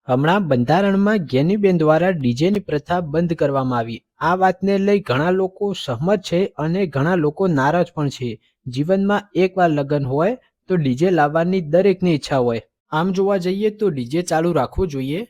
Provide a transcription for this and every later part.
હમણાં બંધારણમાં જ્ઞાનીબેન દ્વારા ડીજેની પ્રથા બંધ કરવામાં આવી. આ વાતને લઈ ઘણા લોકો સહમત છે અને ઘણા લોકો નારાજ પણ છે. જીવનમાં એકવાર લગ્ન હોય તો ડીજે લાવવાની દરેકની ઈચ્છા હોય. આમ જોવા જઈએ તો ડીજે ચાલુ રાખવું જોઈએ,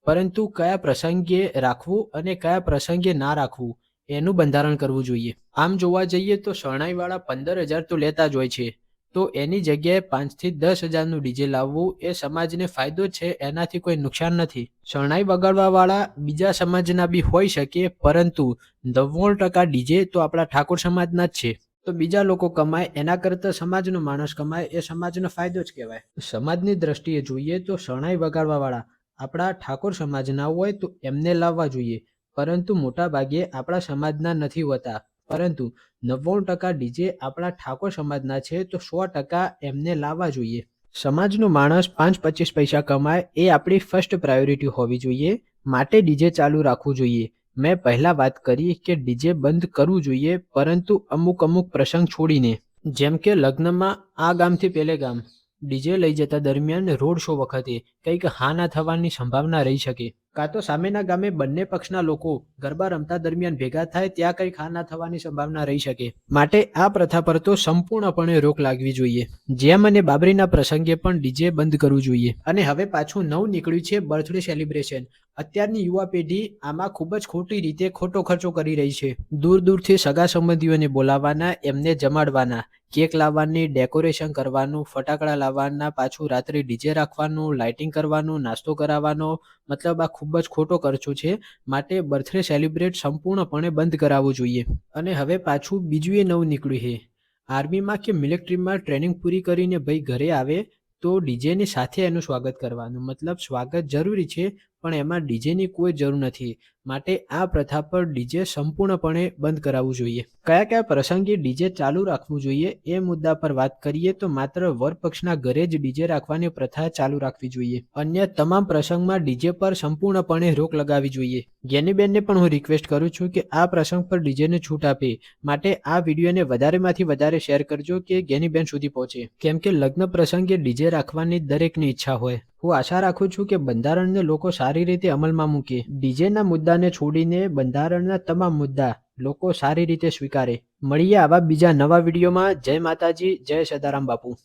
પરંતુ કયા પ્રસંગે રાખવું અને કયા પ્રસંગે ના રાખવું એનું બંધારણ કરવું જોઈએ. આમ જોવા જઈએ તો શરણાઈવાળા 15,000 તો લેતા જ હોય છે, તો એની જગ્યાએ 5 થી 10,000નું ડીજે લાવવું એ સમાજને ફાયદો છે, એનાથી કોઈ નુકસાન નથી. શરણાઈ વગાડવાવાળા બીજા સમાજના બી હોઈ શકે, પરંતુ 99% ડીજે તો આપણા ઠાકોર સમાજના જ છે. તો બીજા લોકો કમાય એના કરતાં સમાજનો માણસ કમાય એ સમાજનો ફાયદો જ કહેવાય. સમાજની દ્રષ્ટિએ જોઈએ તો શરણાઈ વગાડવાવાળા આપણા ઠાકોર સમાજના હોય તો એમને લાવવા જોઈએ, પરંતુ મોટા ભાગે આપણા સમાજના નથી હોતા. પરંતુ 99% ડીજે આપણા ઠાકોર સમાજના છે, તો 100% એમને લાવવા જોઈએ. સમાજનો માણસ 5-25 પૈસા કમાય એ આપણી ફર્સ્ટ પ્રાયોરિટી હોવી જોઈએ, માટે ડીજે ચાલુ રાખવું જોઈએ. મેં પહેલા વાત કરી કે ડીજે બંધ કરવું જોઈએ, પરંતુ અમુક પ્રસંગ છોડીને. જેમ કે લગ્નમાં આ ગામથી પેલે ગામ ડીજે લઈ જતા દરમિયાન રોડ શો વખતે કંઈક હા ના થવાની સંભાવના રહી શકે, કાં તો સામેના ગામે બંને પક્ષના લોકો ગરબા રમતા દરમિયાન ભેગા થાય ત્યાં કંઈક હા ના થવાની સંભાવના રહી શકે. માટે આ પ્રથા પર તો સંપૂર્ણપણે રોક લાગવી જોઈએ. જેમ અને બાબરીના પ્રસંગે પણ ડીજે બંધ કરવું જોઈએ. અને હવે પાછું નવું નીકળ્યું છે બર્થડે સેલિબ્રેશન. અત્યારની યુવા પેઢી આમાં ખૂબ જ ખોટી રીતે ખોટો ખર્ચો કરી રહી છે. દૂર દૂરથી સગા સંબંધીઓને બોલાવવાના, એમને જમાડવાના, કેક લાવવાની, ડેકોરેશન કરવાનું, ફટાકડા લાવવાના, પાછું રાત્રે ડીજે રાખવાનું, લાઇટિંગ કરવાનું, નાસ્તો કરાવવાનો, મતલબ આ ખૂબ જ ખોટો ખર્ચો છે. માટે બર્થડે સેલિબ્રેટ સંપૂર્ણપણે બંધ કરાવવું જોઈએ. અને હવે પાછું બીજું એ નવું નીકળ્યું છે, આર્મીમાં કે મિલિટરીમાં ટ્રેનિંગ પૂરી કરીને ભાઈ ઘરે આવે તો ડીજેની સાથે એનું સ્વાગત કરવાનું. મતલબ સ્વાગત જરૂરી છે, પણ એમાં ડીજેની કોઈ જરૂર નથી. માટે આ પ્રથા પર ડીજે સંપૂર્ણપણે બંધ કરાવવું જોઈએ. કયા કયા પ્રસંગે ડીજે ચાલુ રાખવું જોઈએ એ મુદ્દા પર વાત કરીએ તો માત્ર વરપક્ષના ઘરે જ ડીજે રાખવાની પ્રથા ચાલુ રાખવી જોઈએ. અન્ય તમામ પ્રસંગમાં ડીજે પર સંપૂર્ણપણે રોક લગાવવી જોઈએ. જ્ઞાનીબેનને પણ હું રિક્વેસ્ટ કરું છું કે આ પ્રસંગ પર ડીજેને છૂટ આપે. માટે આ વિડીયોને વધારેમાંથી વધારે શેર કરજો કે જ્ઞાનીબેન સુધી પહોંચે, કેમ કે લગ્ન પ્રસંગે ડીજે રાખવાની દરેકની ઈચ્છા હોય. હું આશા રાખું છું કે બંધારણને લોકો સારી રીતે અમલમાં મૂકે. ડીજેના મુદ્દાને છોડીને બંધારણના તમામ મુદ્દા લોકો સારી રીતે સ્વીકારે. મળીએ આવા બીજા નવા વિડીયોમાં. જય માતાજી, જય સદારામ બાપુ.